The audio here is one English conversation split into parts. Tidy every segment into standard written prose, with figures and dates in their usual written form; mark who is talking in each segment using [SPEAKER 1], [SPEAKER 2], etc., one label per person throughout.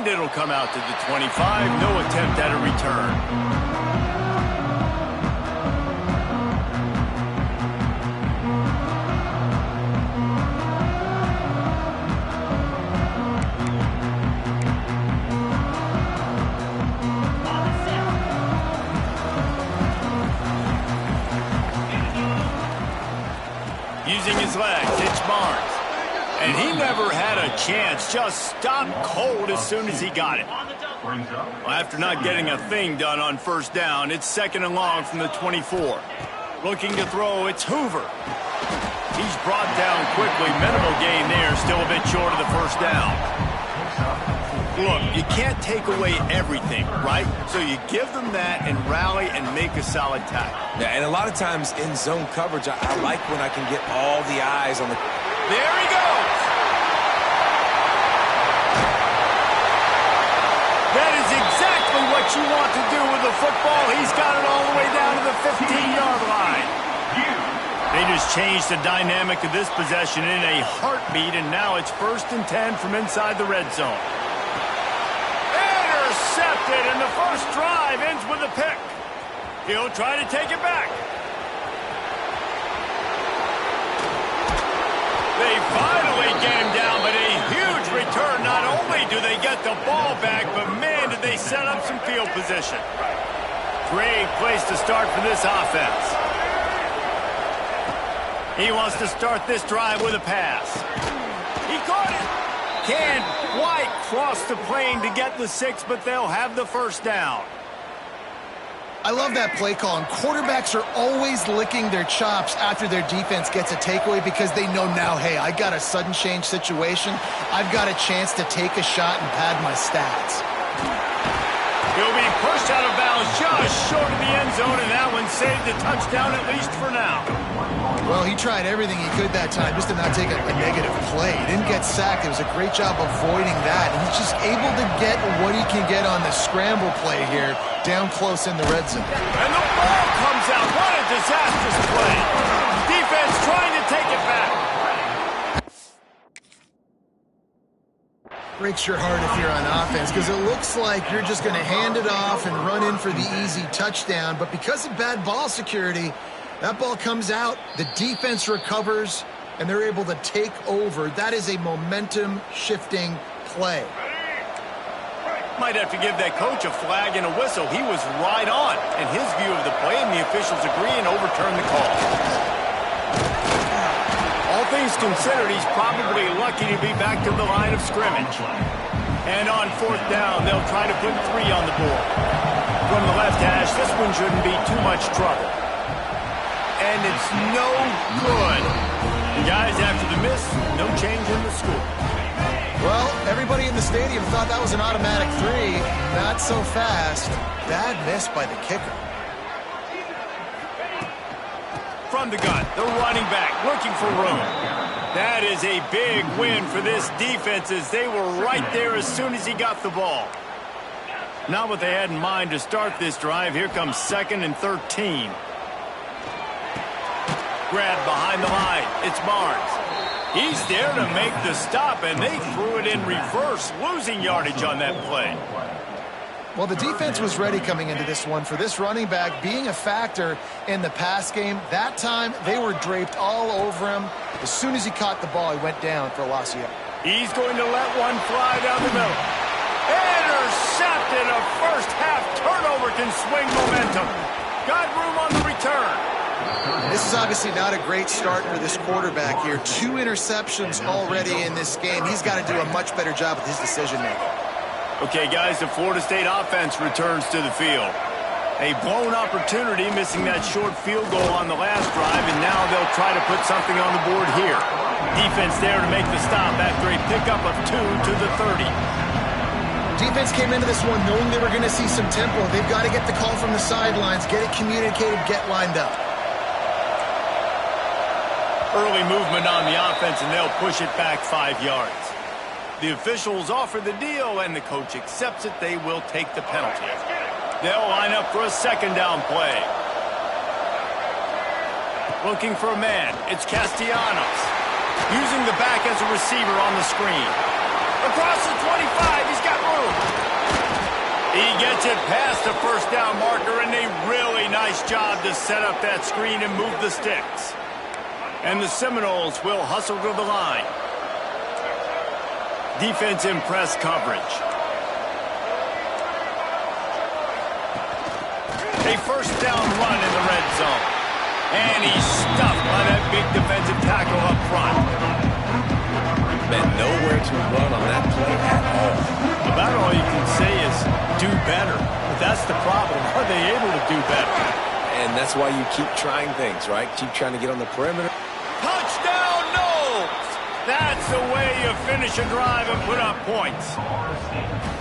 [SPEAKER 1] and it'll come out to the 25. No attempt at a return. Using his legs, it's Barnes. And he never had a chance, just stopped cold as soon as he got it. Well, after not getting a thing done on first down, it's 2nd and long from the 24. Looking to throw, it's Hoover. He's brought down quickly, minimal gain there, still a bit short of the first down. Look, you can't take away everything, right? So you give them that and rally and make a solid tackle.
[SPEAKER 2] Yeah, and a lot of times in zone coverage, I like when I can get all the eyes on the...
[SPEAKER 1] There he goes! That is exactly what you want to do with the football. He's got it all the way down to the 15-yard line. They just changed the dynamic of this possession in a heartbeat, and now it's 1st and 10 from inside the red zone. Intercepted, and the first drive ends with a pick. He'll try to take it back. They finally get him down, but a huge return. Not only do they get the ball back, but man, did they set up some field position. Great place to start for this offense. He wants to start this drive with a pass. He caught it. Can't quite cross the plane to get the 6, but they'll have the first down.
[SPEAKER 3] I love that play call, and quarterbacks are always licking their chops after their defense gets a takeaway because they know now, hey, I got a sudden change situation. I've got a chance to take a shot and pad my stats.
[SPEAKER 1] He'll be pushed out of bounds just short of the end zone, and that one saved the touchdown at least for now.
[SPEAKER 3] Well, he tried everything he could that time just to not take a negative play. He didn't get sacked. It was a great job avoiding that. And he's just able to get what he can get on the scramble play here down close in the red zone.
[SPEAKER 1] And the ball comes out. What a disastrous play. Defense trying to take it back.
[SPEAKER 3] Breaks your heart if you're on offense because it looks like you're just going to hand it off and run in for the easy touchdown. But because of bad ball security, that ball comes out, the defense recovers, and they're able to take over. That is a momentum-shifting play.
[SPEAKER 1] Might have to give that coach a flag and a whistle. He was right on in his view of the play, and the officials agree and overturn the call. All things considered, he's probably lucky to be back to the line of scrimmage. And on 4th down, they'll try to put 3 on the board. From the left hash, this one shouldn't be too much trouble. And it's no good. Guys, after the miss, no change in the score.
[SPEAKER 3] Well, everybody in the stadium thought that was an automatic 3. Not so fast. Bad miss by the kicker.
[SPEAKER 1] From the gun, the running back looking for room. That is a big win for this defense as they were right there as soon as he got the ball. Not what they had in mind to start this drive. Here comes 2nd and 13. Grab behind the line. It's Barnes. He's there to make the stop, and they threw it in reverse, losing yardage on that play.
[SPEAKER 3] Well, the defense was ready coming into this one for this running back being a factor in the pass game. That time, they were draped all over him. As soon as he caught the ball, he went down for a loss of yardage.
[SPEAKER 1] He's going to let one fly down the middle. Intercepted. A first-half turnover can swing momentum. Got room on the return.
[SPEAKER 3] This is obviously not a great start for this quarterback here. 2 interceptions already in this game. He's got to do a much better job with his decision-making.
[SPEAKER 1] Okay, guys, the Florida State offense returns to the field. A blown opportunity, missing that short field goal on the last drive, and now they'll try to put something on the board here. Defense there to make the stop after a pickup of 2 to the 30.
[SPEAKER 3] Defense came into this one knowing they were going to see some tempo. They've got to get the call from the sidelines, get it communicated, get lined up.
[SPEAKER 1] Early movement on the offense, and they'll push it back 5 yards. The officials offer the deal, and the coach accepts it. They will take the penalty. They'll line up for a 2nd down play. Looking for a man. It's Castellanos. Using the back as a receiver on the screen. Across the 25, he's got room. He gets it past the first down marker, and a really nice job to set up that screen and move the sticks. And the Seminoles will hustle to the line. Defense in press coverage. A first down run in the red zone. And he's stuffed by that big defensive tackle up front.
[SPEAKER 2] Man, nowhere to run on that play at all.
[SPEAKER 1] About all you can say is do better. But that's the problem. Are they able to do better?
[SPEAKER 2] And that's why you keep trying things, right? Keep trying to get on the perimeter.
[SPEAKER 1] Touchdown, Noles! That's the way you finish a drive and put up points.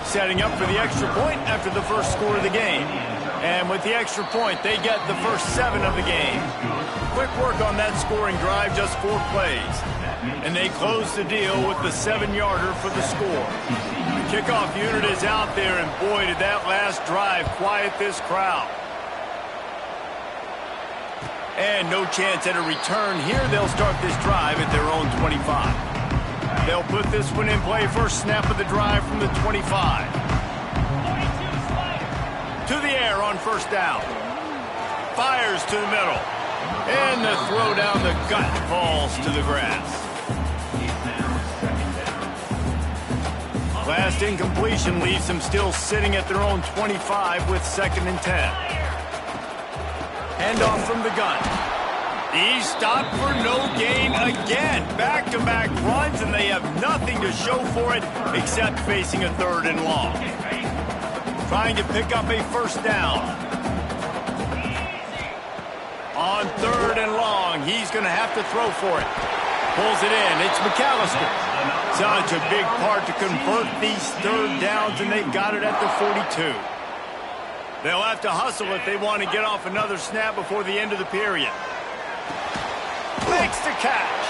[SPEAKER 1] Setting up for the extra point after the first score of the game. And with the extra point, they get the first 7 of the game. Quick work on that scoring drive, just 4 plays. And they close the deal with the 7-yarder for the score. The kickoff unit is out there, and boy, did that last drive quiet this crowd. And no chance at a return here. They'll start this drive at their own 25. They'll put this one in play. First snap of the drive from the 25. To the air on first down. Fires to the middle. And the throw down the gut falls to the grass. Last incompletion leaves them still sitting at their own 25 with 2nd and 10. Handoff from the gun. He's stopped for no gain again. Back-to-back runs, and they have nothing to show for it except facing a 3rd and long. Trying to pick up a first down. On 3rd and long, he's going to have to throw for it. Pulls it in. It's McAllister. Such a big part to convert these 3rd downs, and they got it at the 42. They'll have to hustle if they want to get off another snap before the end of the period. Makes the catch.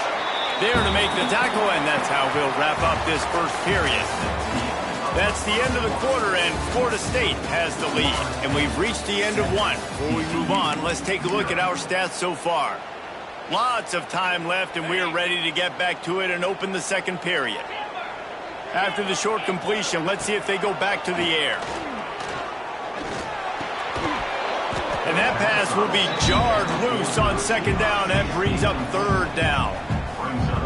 [SPEAKER 1] There to make the tackle, and that's how we'll wrap up this first period. That's the end of the quarter, and Florida State has the lead. And we've reached the end of one. Before we move on, let's take a look at our stats so far. Lots of time left, and we're ready to get back to it and open the second period. After the short completion, let's see if they go back to the air. And that pass will be jarred loose on 2nd down. That brings up 3rd down.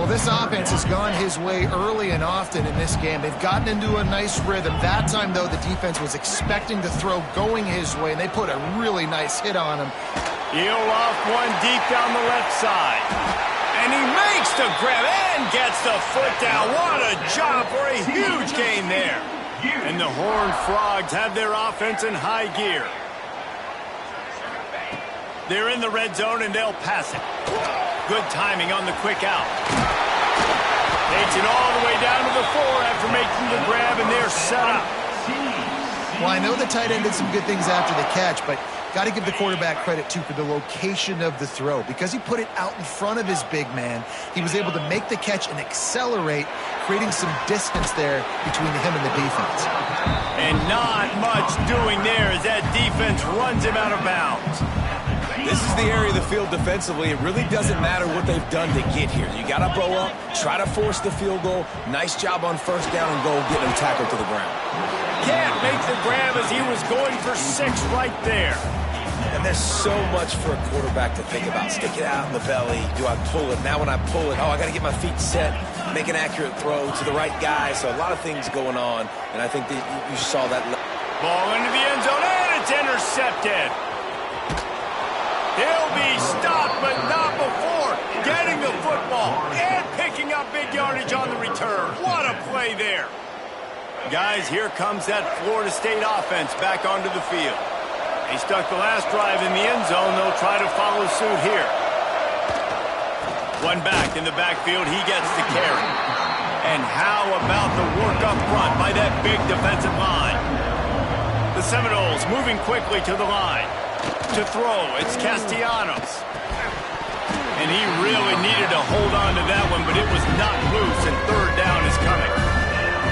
[SPEAKER 3] Well, this offense has gone his way early and often in this game. They've gotten into a nice rhythm. That time, though, the defense was expecting the throw going his way, and they put a really nice hit on him.
[SPEAKER 1] He'll off one deep down the left side. And he makes the grab and gets the foot down. What a job for a huge gain there. And the Horned Frogs have their offense in high gear. They're in the red zone, and they'll pass it. Good timing on the quick out. Takes it all the way down to the 4 after making the grab, and they're set up.
[SPEAKER 3] Well, I know the tight end did some good things after the catch, but got to give the quarterback credit, too, for the location of the throw. Because he put it out in front of his big man, he was able to make the catch and accelerate, creating some distance there between him and the defense.
[SPEAKER 1] And not much doing there as that defense runs him out of bounds.
[SPEAKER 2] This is the area of the field defensively. It really doesn't matter what they've done to get here. You got to blow up, try to force the field goal. Nice job on first down and goal, getting him tackled to the ground.
[SPEAKER 1] Can't make the grab as he was going for 6 right there.
[SPEAKER 2] And there's so much for a quarterback to think about. Stick it out in the belly. Do I pull it? Now when I pull it, I got to get my feet set, make an accurate throw to the right guy. So a lot of things going on, and I think that you saw that.
[SPEAKER 1] Ball into the end zone, and it's intercepted. He'll be stopped, but not before getting the football and picking up big yardage on the return. What a play there. Guys, here comes that Florida State offense back onto the field. They stuck the last drive in the end zone. They'll try to follow suit here. One back in the backfield. He gets the carry. And how about the work up front by that big defensive line? The Seminoles moving quickly to the line. To throw, it's Castellanos. And he really needed to hold on to that one, but it was not loose, and 3rd down is coming.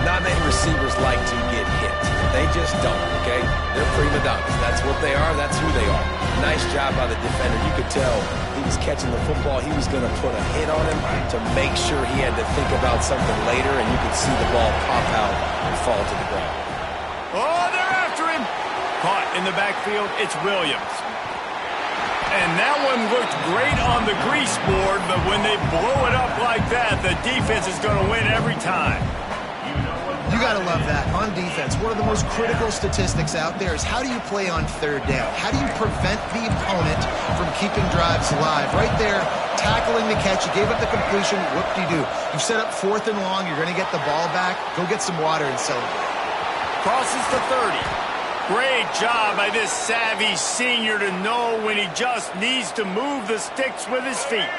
[SPEAKER 2] Not many receivers like to get hit. They just don't, okay? They're prima donnas. That's what they are. That's who they are. Nice job by the defender. You could tell he was catching the football. He was going to put a hit on him to make sure he had to think about something later, and you could see the ball pop out and fall to the ground.
[SPEAKER 1] Oh, they're after him. Caught in the backfield, it's Williams. And that one looked great on the grease board, but when they blow it up like that, the defense is going to win every time.
[SPEAKER 3] You got to love that. On defense, one of the most critical statistics out there is how do you play on third down? How do you prevent the opponent from keeping drives alive? Right there, tackling the catch. You gave up the completion. Whoop-de-doo. You set up 4th and long. You're going to get the ball back. Go get some water and celebrate.
[SPEAKER 1] Crosses the 30. Great job by this savvy senior to know when he just needs to move the sticks with his feet.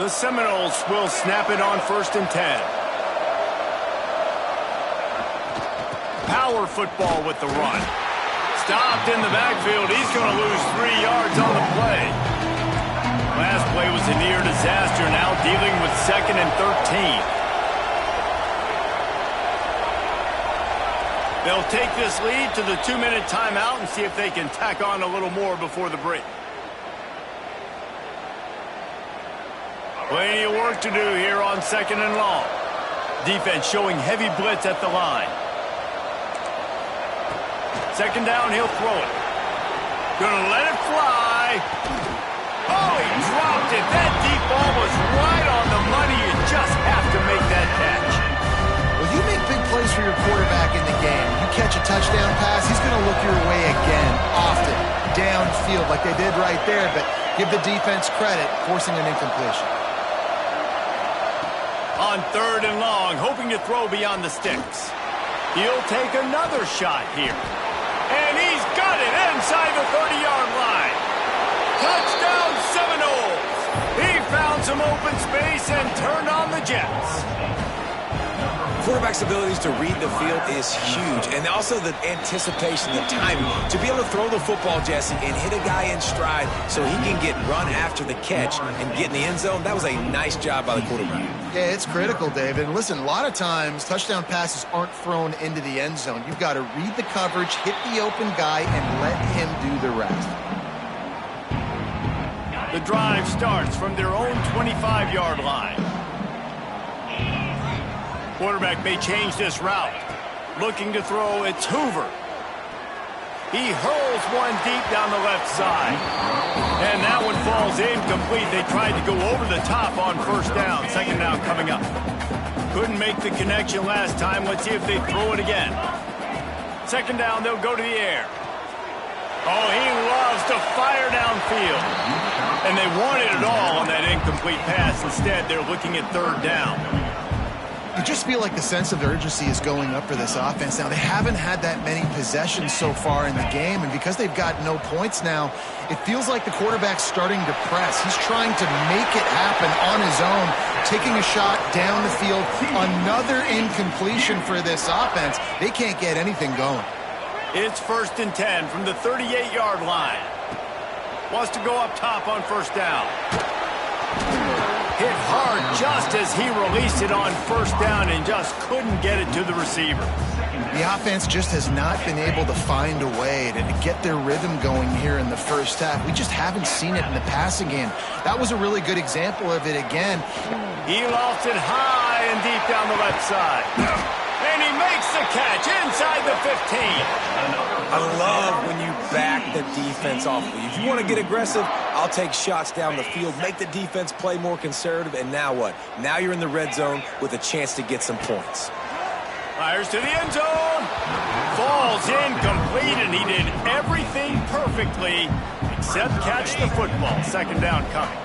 [SPEAKER 1] The Seminoles will snap it on 1st and 10. Power football with the run. Stopped in the backfield. He's going to lose 3 yards on the play. Last play was a near disaster. Now dealing with 2nd and 13. They'll take this lead to the 2-minute timeout and see if they can tack on a little more before the break. Plenty of work to do here on 2nd and long. Defense showing heavy blitz at the line. 2nd down, he'll throw it. Gonna let it fly. Oh, he dropped it. That deep ball was right on the money. You just have to make that catch.
[SPEAKER 3] Well, you make big plays for your quarterback in the game. You catch a touchdown pass, he's going to look your way again, often, downfield like they did right there, but give the defense credit, forcing an incompletion.
[SPEAKER 1] On 3rd and long, hoping to throw beyond the sticks. He'll take another shot here. And he's got it inside the 30-yard line. Touchdown Seminoles. He found some open space and turned on the Jets.
[SPEAKER 2] Quarterback's abilities to read the field is huge, and also the anticipation, the timing. To be able to throw the football, Jesse, and hit a guy in stride so he can get run after the catch and get in the end zone, that was a nice job by the quarterback.
[SPEAKER 3] Yeah, it's critical, David. And listen, a lot of times touchdown passes aren't thrown into the end zone. You've got to read the coverage, hit the open guy, and let him do the rest.
[SPEAKER 1] The drive starts from their own 25-yard line. Quarterback may change this route. Looking to throw, it's Hoover. He hurls one deep down the left side. And that one falls incomplete. They tried to go over the top on 1st down. 2nd down coming up. Couldn't make the connection last time. Let's see if they throw it again. 2nd down, they'll go to the air. Oh, he loves to fire downfield. And they wanted it all on that incomplete pass. Instead, they're looking at 3rd down.
[SPEAKER 3] You just feel like the sense of urgency is going up for this offense now. They haven't had that many possessions so far in the game, and because they've got no points now, it feels like the quarterback's starting to press. He's trying to make it happen on his own, taking a shot down the field. Another incompletion for this offense. They can't get anything going.
[SPEAKER 1] It's 1st and 10 from the 38-yard line. Wants to go up top on 1st down. Hit hard just as he released it on 1st down and just couldn't get it to the receiver.
[SPEAKER 3] The offense just has not been able to find a way to get their rhythm going here in the 1st half. We just haven't seen it in the passing game. That was a really good example of it again.
[SPEAKER 1] He lost it high and deep down the left side. And he makes the catch inside the 15.
[SPEAKER 2] I love when you back the defense off. If you want to get aggressive, I'll take shots down the field, make the defense play more conservative, and now what? Now you're in the red zone with a chance to get some points.
[SPEAKER 1] Fires to the end zone. Falls incomplete, and he did everything perfectly except catch the football. 2nd down coming.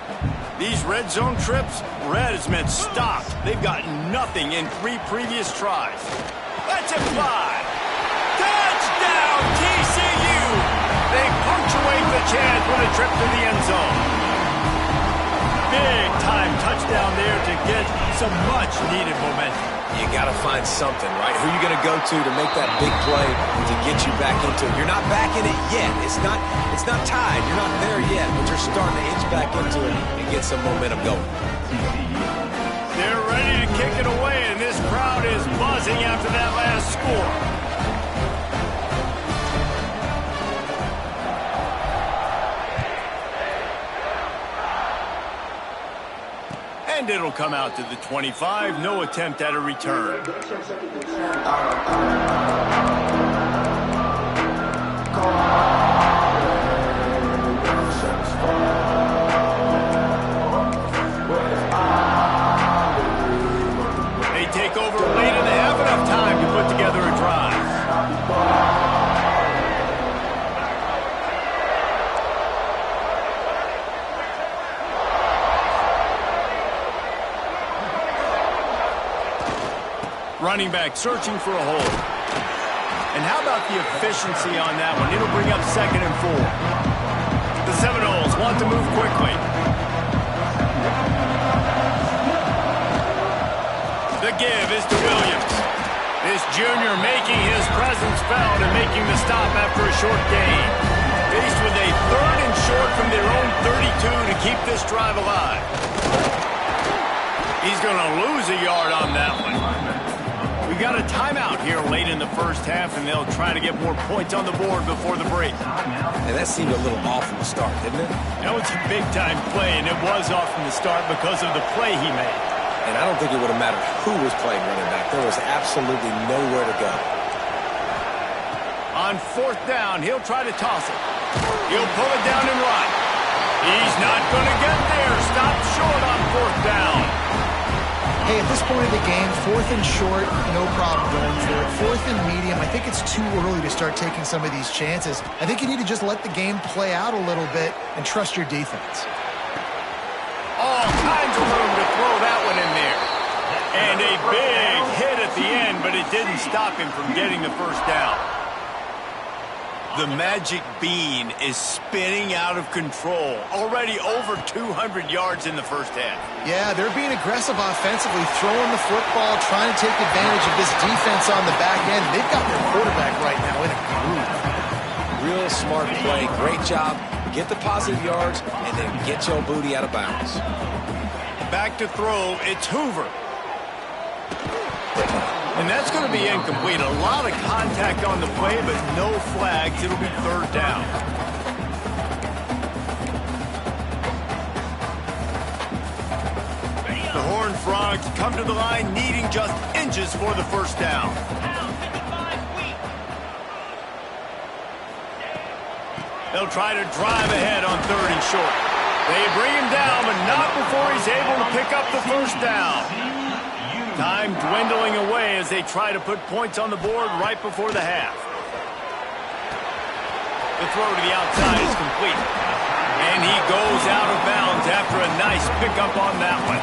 [SPEAKER 1] These red zone trips, red has meant stopped. They've gotten nothing in 3 previous tries. Let's it fly. Touchdown, TCU. They punctuate the chance with a trip to the end zone. Big time touchdown there to get some much needed momentum.
[SPEAKER 2] You got to find something, right? Who are you going to go to make that big play to get you back into it? You're not back in it yet. It's not tied. You're not there yet, but you're starting to inch back into it and get some momentum going.
[SPEAKER 1] They're ready to kick it away, and this crowd is buzzing after that last score. will come out to the 25. No attempt at a return. They take over late and they have enough time to put together a drive. Running back searching for a hole. And how about the efficiency on that one? It'll bring up 2nd and 4. The Seminoles want to move quickly. The give is to Williams. This junior making his presence felt and making the stop after a short gain. Faced with a 3rd and short from their own 32 to keep this drive alive. He's going to lose a yard on that one. We got a timeout here late in the first half, and they'll try to get more points on the board before the break.
[SPEAKER 2] And that seemed a little off from the start, didn't it?
[SPEAKER 1] That was a big-time play, and it was off from the start because of the play he made.
[SPEAKER 2] And I don't think it would have mattered who was playing running back. There was absolutely nowhere to go.
[SPEAKER 1] On 4th down, he'll try to toss it. He'll pull it down and run. He's not going to get there. Stop short on 4th down.
[SPEAKER 3] Hey, at this point of the game, 4th and short, no problem going for it. 4th and medium, I think it's too early to start taking some of these chances. I think you need to just let the game play out a little bit and trust your defense.
[SPEAKER 1] All kinds of room to throw that one in there. And a big hit at the end, but it didn't stop him from getting the 1st down. The magic bean is spinning out of control. Already over 200 yards in the first half.
[SPEAKER 3] Yeah, they're being aggressive offensively, throwing the football, trying to take advantage of this defense on the back end. They've got their quarterback right now in a groove.
[SPEAKER 2] Real smart play. Great job. Get the positive yards, and then get your booty out of bounds.
[SPEAKER 1] Back to throw. It's Hoover. And that's going to be incomplete. A lot of contact on the play, but no flags. It'll be 3rd down. The Horned Frogs come to the line needing just inches for the 1st down. They'll try to drive ahead on 3rd and short. They bring him down, but not before he's able to pick up the 1st down. Time dwindling away as they try to put points on the board right before the half. The throw to the outside is complete. And he goes out of bounds after a nice pickup on that one.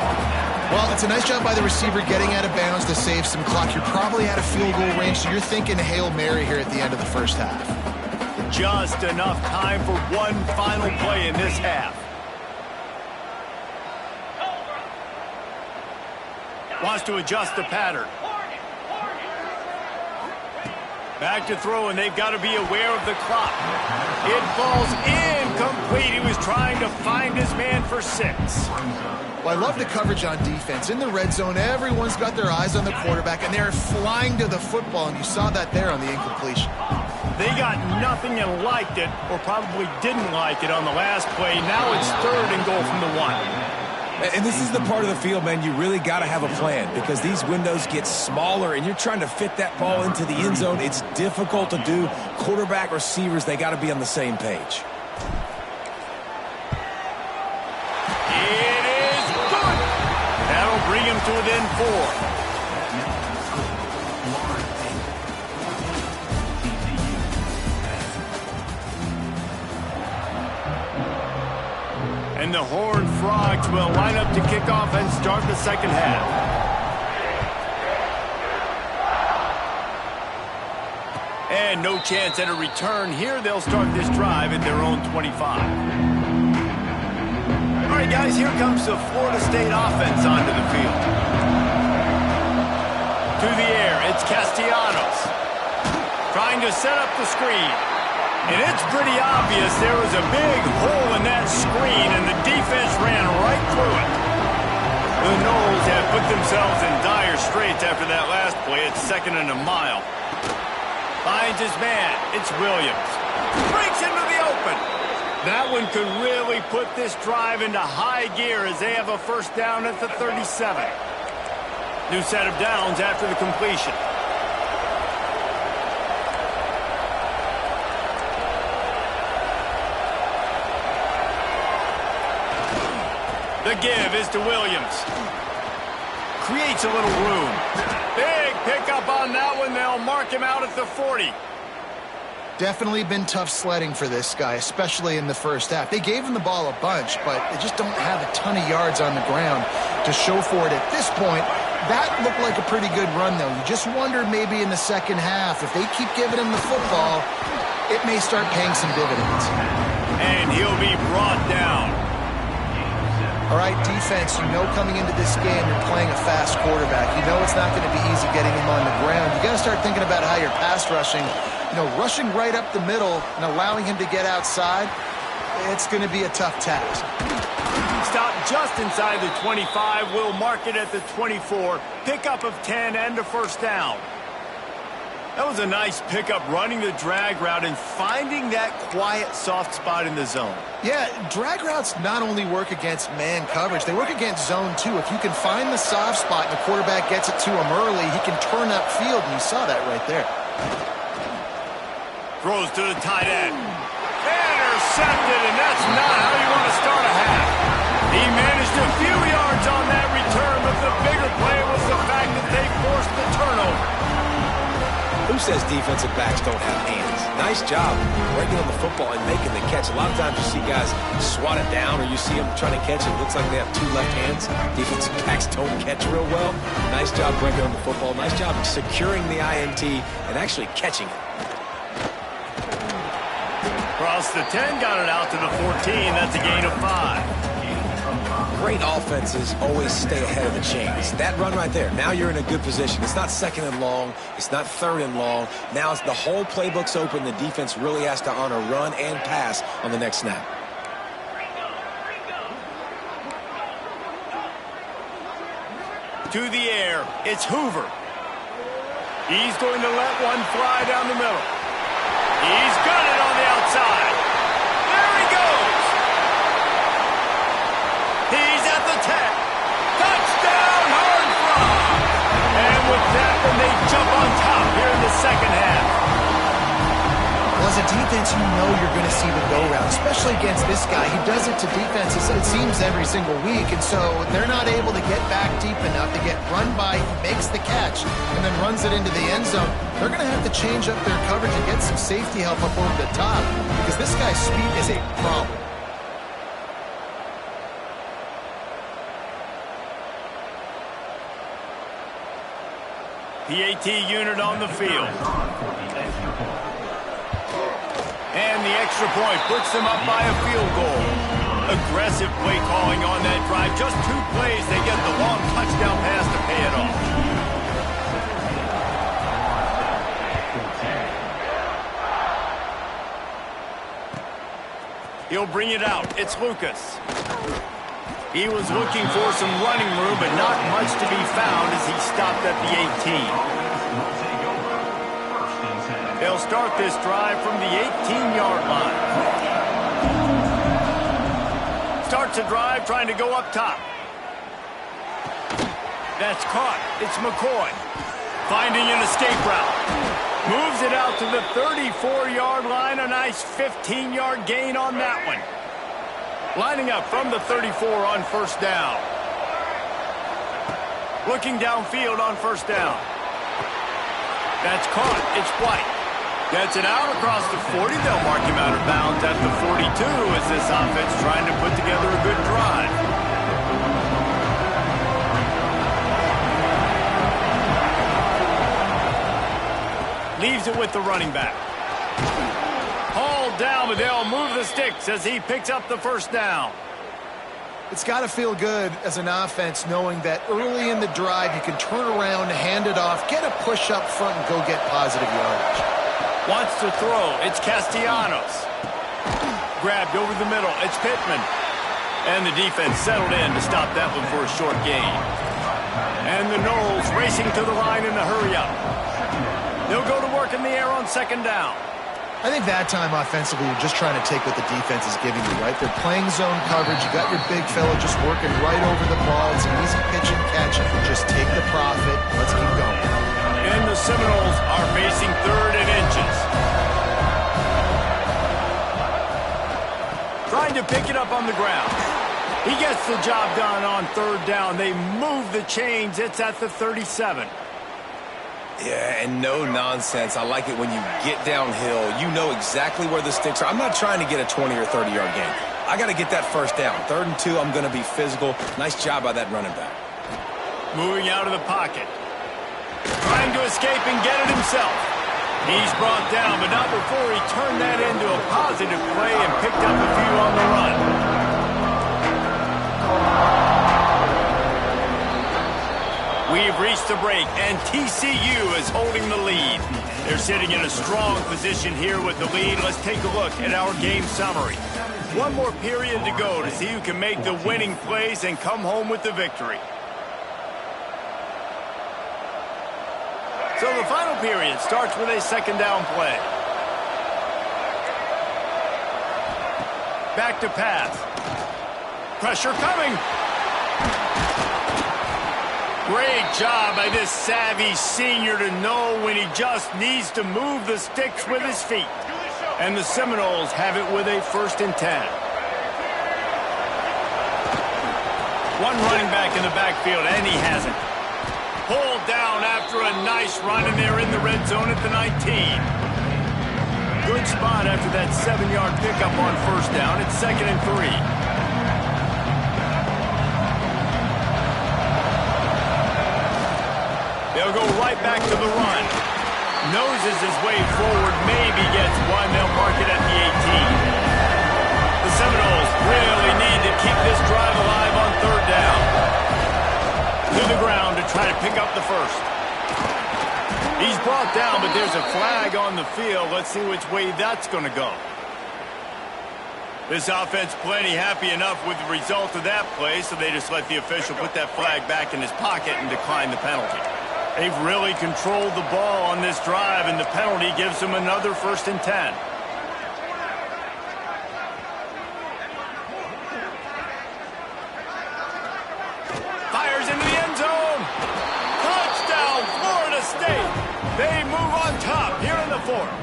[SPEAKER 3] Well, it's a nice job by the receiver getting out of bounds to save some clock. You're probably out of field goal range, so you're thinking Hail Mary here at the end of the first half.
[SPEAKER 1] Just enough time for one final play in this half. Wants to adjust the pattern. Back to throw, and they've got to be aware of the clock. It falls incomplete. He was trying to find his man for 6.
[SPEAKER 3] Well, I love the coverage on defense. In the red zone, everyone's got their eyes on the quarterback, and they're flying to the football, and you saw that there on the incompletion.
[SPEAKER 1] They got nothing and liked it, or probably didn't like it on the last play. Now it's 3rd and goal from the 1.
[SPEAKER 2] And this is the part of the field, man, you really got to have a plan because these windows get smaller and you're trying to fit that ball into the end zone. It's difficult to do. Quarterback, receivers, they got to be on the same page.
[SPEAKER 1] It is good. That'll bring him to within 4. And the Horned Frogs will line up to kick off and start the second half. And no chance at a return here. They'll start this drive at their own 25. All right, guys, here comes the Florida State offense onto the field. To the air, it's Castellanos. Trying to set up the screen. And it's pretty obvious there was a big hole in that screen, and the defense ran right through it. The Noles have put themselves in dire straits after that last play. It's 2nd and a mile. Finds his man. It's Williams. Breaks into the open. That one could really put this drive into high gear as they have a first down at the 37. New set of downs after the completion. The give is to Williams. Creates a little room. Big pickup on that one. They'll mark him out at the 40.
[SPEAKER 3] Definitely been tough sledding for this guy, especially in the first half. They gave him the ball a bunch, but they just don't have a ton of yards on the ground to show for it at this point. That looked like a pretty good run, though. You just wonder maybe in the second half, if they keep giving him the football, it may start paying some dividends.
[SPEAKER 1] And he'll be brought down.
[SPEAKER 3] All right, defense, you know coming into this game you're playing a fast quarterback. You know it's not going to be easy getting him on the ground. You got to start thinking about how you're pass rushing. You know, rushing right up the middle and allowing him to get outside, it's going to be a tough task.
[SPEAKER 1] Stop just inside the 25. We'll mark it at the 24. Pickup of 10 and a first down. That was a nice pickup, running the drag route and finding that quiet, soft spot in the zone.
[SPEAKER 3] Yeah, drag routes not only work against man coverage, they work against zone too. If you can find the soft spot and the quarterback gets it to him early, he can turn upfield, and you saw that right there.
[SPEAKER 1] Throws to the tight end. Intercepted, and that's not how you want to start a half. He managed a few yards on that return, but the bigger play was the fact that they forced the turnover.
[SPEAKER 2] Who says defensive backs don't have hands? Nice job breaking on the football and making the catch. A lot of times you see guys swat it down, or you see them trying to catch it. It looks like they have two left hands. Defensive backs don't catch real well. Nice job breaking on the football. Nice job securing the INT and actually catching it.
[SPEAKER 1] Across the 10, got it out to the 14. That's a gain of 5.
[SPEAKER 2] Great offenses always stay ahead of the chains. That run right there, now you're in a good position. It's not second and long. It's not third and long. Now it's the whole playbook's open. The defense really has to honor run and pass on the next snap.
[SPEAKER 1] To the air, it's Hoover. He's going to let one fly down the middle. He's got it on the outside. There he goes. He's at the 10. Touchdown, hard front. And with that, then they jump on top here in the second half.
[SPEAKER 3] Well, as a defense, you know you're going to see the go-route, especially against this guy. He does it to defenses, it seems, every single week, and so they're not able to get back deep enough to get run by. He makes the catch and then runs it into the end zone. They're going to have to change up their coverage and get some safety help up over the top because this guy's speed is a problem.
[SPEAKER 1] PAT unit on the field. And the extra point puts them up by a field goal. Aggressive play calling on that drive. Just 2 plays, they get the long touchdown pass to pay it off. He'll bring it out. It's Lucas. He was looking for some running room, but not much to be found as he stopped at the 18. They'll start this drive from the 18-yard line. Starts a drive trying to go up top. That's caught. It's McCoy. Finding an escape route. Moves it out to the 34-yard line. A nice 15-yard gain on that one. Lining up from the 34 on first down. Looking downfield on first down. That's caught. It's White. Gets it out across the 40. They'll mark him out of bounds at the 42 as this offense trying to put together a good drive. Leaves it with the running back. Hauled down, but they'll move the sticks as he picks up the first down.
[SPEAKER 3] It's got to feel good as an offense knowing that early in the drive you can turn around, hand it off, get a push up front, and go get positive yardage.
[SPEAKER 1] Wants to throw. It's Castellanos. Grabbed over the middle. It's Pittman. And the defense settled in to stop that one for a short gain. And the Knowles racing to the line in the hurry up. They'll go to work in the air on second down.
[SPEAKER 3] I think that time offensively, you're just trying to take what the defense is giving you, right? They're playing zone coverage. You got your big fella just working right over the ball. It's an easy pitch and catch. Just take the profit. Let's keep going.
[SPEAKER 1] And the Seminoles are facing 3rd and inches. Trying to pick it up on the ground. He gets the job done on 3rd down. They move the chains. It's at the 37.
[SPEAKER 2] Yeah, and no nonsense. I like it when you get downhill. You know exactly where the sticks are. I'm not trying to get a 20 or 30-yard gain. I got to get that first down. 3rd and 2, I'm going to be physical. Nice job by that running back.
[SPEAKER 1] Moving out of the pocket. Trying to escape and get it himself. He's brought down, but not before he turned that into a positive play and picked up a few on the run. We've reached the break, and TCU is holding the lead. They're sitting in a strong position here with the lead. Let's take a look at our game summary. One more period to go to see who can make the winning plays and come home with the victory. So the final period starts with a 2nd down play. Back to pass. Pressure coming. Great job by this savvy senior to know when he just needs to move the sticks with his feet. And the Seminoles have it with a 1st and 10. One running back in the backfield, and he hasn't. Pulled down after a nice run, and they're in the red zone at the 19. Good spot after that 7-yard pickup on 1st down. It's 2nd and 3. They'll go right back to the run. Noses his way forward, maybe gets one. They'll mark it at the 18. The Seminoles really need to keep this drive alive on 3rd down. To the ground to try to pick up the 1st. He's brought down, but there's a flag on the field. Let's see which way that's going to go. This offense plenty happy enough with the result of that play, so they just let the official put that flag back in his pocket and decline the penalty. They've really controlled the ball on this drive, and the penalty gives them another 1st and 10. Fires into the end zone. Touchdown, Florida State. They move on top here in the 4th.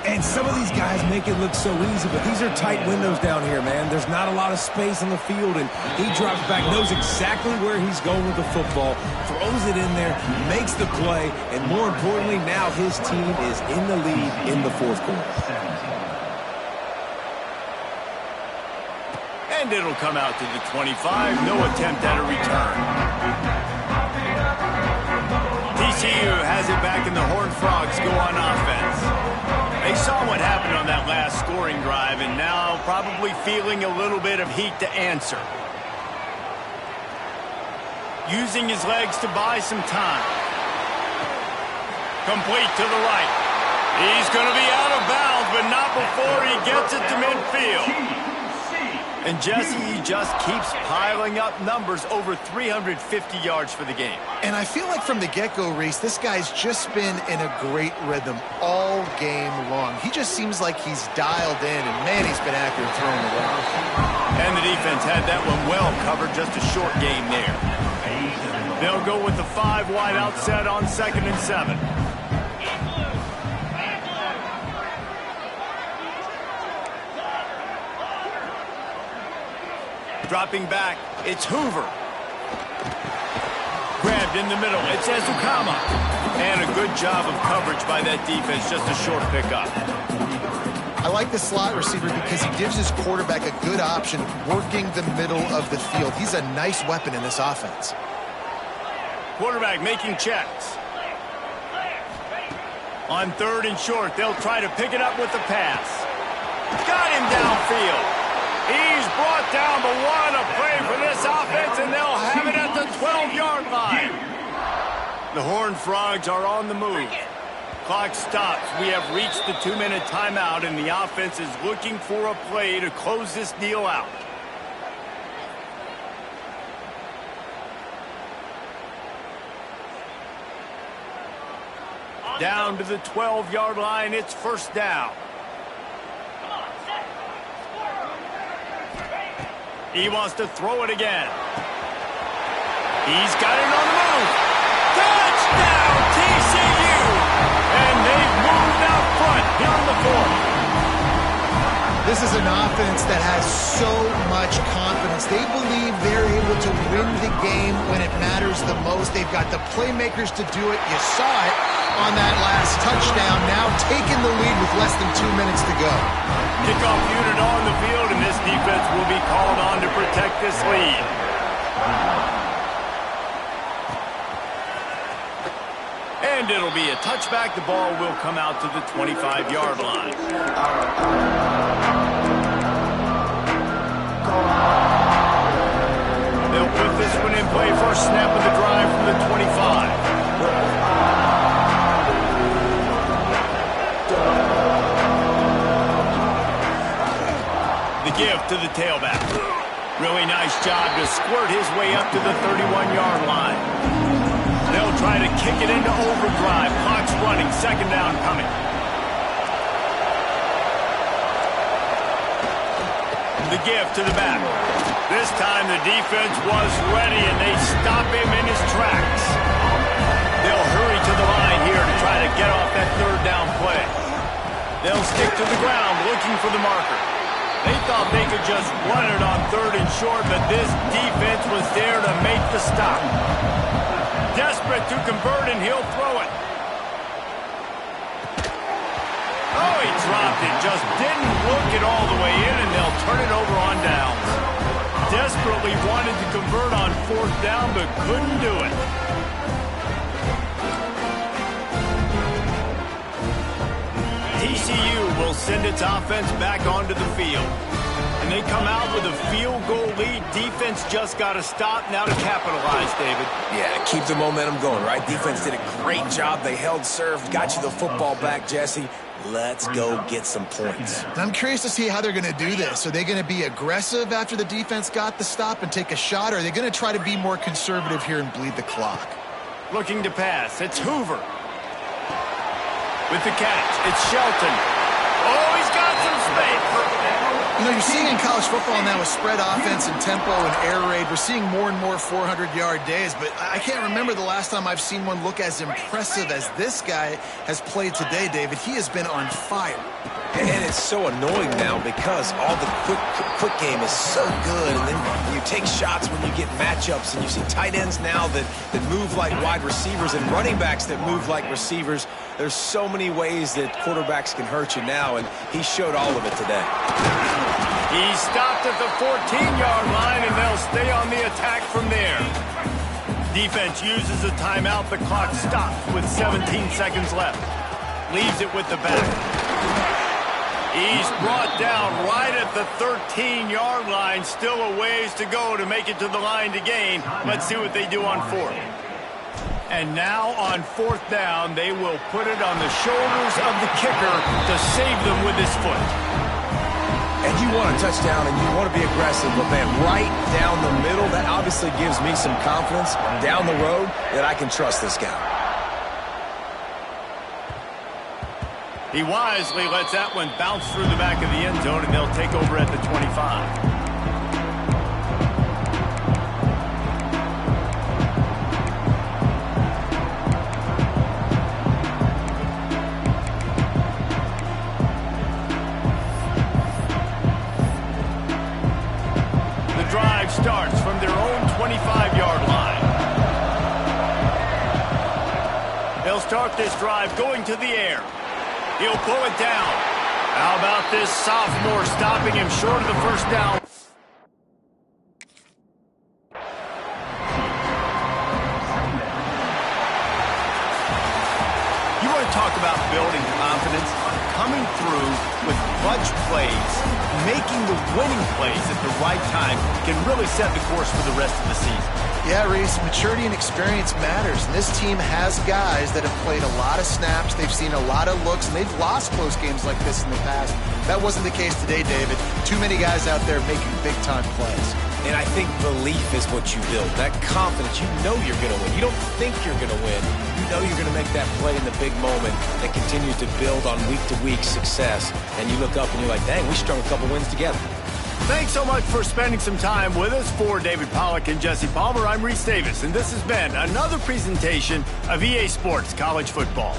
[SPEAKER 2] And some of these guys make it look so easy, but these are tight windows down here, man. There's not a lot of space on the field, and he drops back, knows exactly where he's going with the football, throws it in there, makes the play, and more importantly, now his team is in the lead in the 4th quarter.
[SPEAKER 1] And it'll come out to the 25. No attempt at a return. TCU has it back, and the Horned Frogs go on offense. They saw what happened on that last scoring drive, and now probably feeling a little bit of heat to answer. Using his legs to buy some time. Complete to the right. He's going to be out of bounds, but not before he gets it to midfield. And Jesse, he just keeps piling up numbers, over 350 yards for the game.
[SPEAKER 3] And I feel like from the get-go, Reese, this guy's just been in a great rhythm all game long. He just seems like he's dialed in, and man, he's been accurate throwing the ball.
[SPEAKER 1] And the defense had that one well covered, just a short game there. They'll go with the 5 wide out set on 2nd and 7. Dropping back, it's Hoover. Grabbed in the middle, it's Ezukama. And a good job of coverage by that defense, just a short pickup.
[SPEAKER 3] I like the slot receiver because he gives his quarterback a good option working the middle of the field. He's a nice weapon in this offense.
[SPEAKER 1] Quarterback making checks. On 3rd and short, they'll try to pick it up with the pass. Got him downfield. He's brought down, but what a play for this offense, and they'll have it at the 12-yard line. The Horned Frogs are on the move. Clock stops. We have reached the 2-minute timeout, and the offense is looking for a play to close this deal out. Down to the 12-yard line, it's first down. He wants to throw it again. He's got it on the move. Touchdown, TCU! And they've moved out front here in the fourth.
[SPEAKER 3] This is an offense that has so much confidence. They believe they're able to win the game when it matters the most. They've got the playmakers to do it. You saw it on that last touchdown. Now taking the lead with less than 2 minutes to go.
[SPEAKER 1] Kickoff unit on the field, and this defense will be called on to protect this lead. And it'll be a touchback. The ball will come out to the 25-yard line. They'll put this one in play. First snap of the drive from the 25. The give to the tailback. Really nice job to squirt his way up to the 31-yard line. They'll try to kick it into overdrive. Clock's running. Second down coming. The give to the back. This time the defense was ready, and they stop him in his tracks. They'll hurry to the line here to try to get off that third down play. They'll stick to the ground looking for the marker. They thought they could just run it on third and short, but this defense was there to make the stop. Desperate to convert, and he'll throw it. Oh, he dropped it. Just didn't look it all the way in, and they'll turn it over on downs. Desperately wanted to convert on fourth down, but couldn't do it. TCU will send its offense back onto the field. And they come out with a field goal lead. Defense just got to stop now to capitalize, David.
[SPEAKER 2] Yeah, keep the momentum going, right? Defense did a great job. They held serve, got you the football back, Jesse. Let's go get some points.
[SPEAKER 3] I'm curious to see how they're going to do this. Are they going to be aggressive after the defense got the stop and take a shot, or are they going to try to be more conservative here and bleed the clock?
[SPEAKER 1] Looking to pass. It's Hoover. With the catch, it's Shelton. Oh, he's got some space.
[SPEAKER 3] You know, you're seeing in college football now with spread offense and tempo and air raid, we're seeing more and more 400-yard days, but I can't remember the last time I've seen one look as impressive as this guy has played today, David. He has been on fire.
[SPEAKER 2] And it's so annoying now because all the quick game is so good, and then you take shots when you get matchups, and you see tight ends now that move like wide receivers and running backs that move like receivers. There's so many ways that quarterbacks can hurt you now, and he showed all of it today.
[SPEAKER 1] He stopped at the 14-yard line, and they'll stay on the attack from there. Defense uses a timeout. The clock stops with 17 seconds left. Leaves it with the back. He's brought down right at the 13-yard line. Still a ways to go to make it to the line to gain. Let's see what they do on fourth. And now on fourth down, they will put it on the shoulders of the kicker to save them with his foot.
[SPEAKER 2] And you want a touchdown and you want to be aggressive, but man, right down the middle, that obviously gives me some confidence down the road that I can trust this guy.
[SPEAKER 1] He wisely lets that one bounce through the back of the end zone, and they'll take over at the 25. The drive starts from their own 25-yard line. They'll start this drive going to the air. He'll pull it down. How about this sophomore stopping him short of the first down? You want to talk about building confidence? Coming through with clutch plays, making the winning plays at the right time can really set the course for the rest of the season.
[SPEAKER 3] Yeah, Reese, maturity and experience matters, and this team has guys that have played a lot of snaps, they've seen a lot of looks, and they've lost close games like this in the past. That wasn't the case today, David. Too many guys out there making big-time plays.
[SPEAKER 2] And I think belief is what you build. That confidence, you know you're going to win. You don't think you're going to win. You know you're going to make that play in the big moment that continues to build on week-to-week success. And you look up and you're like, dang, we strung a couple wins together.
[SPEAKER 1] Thanks so much for spending some time with us. For David Pollack and Jesse Palmer, I'm Reese Davis, and this has been another presentation of EA Sports College Football.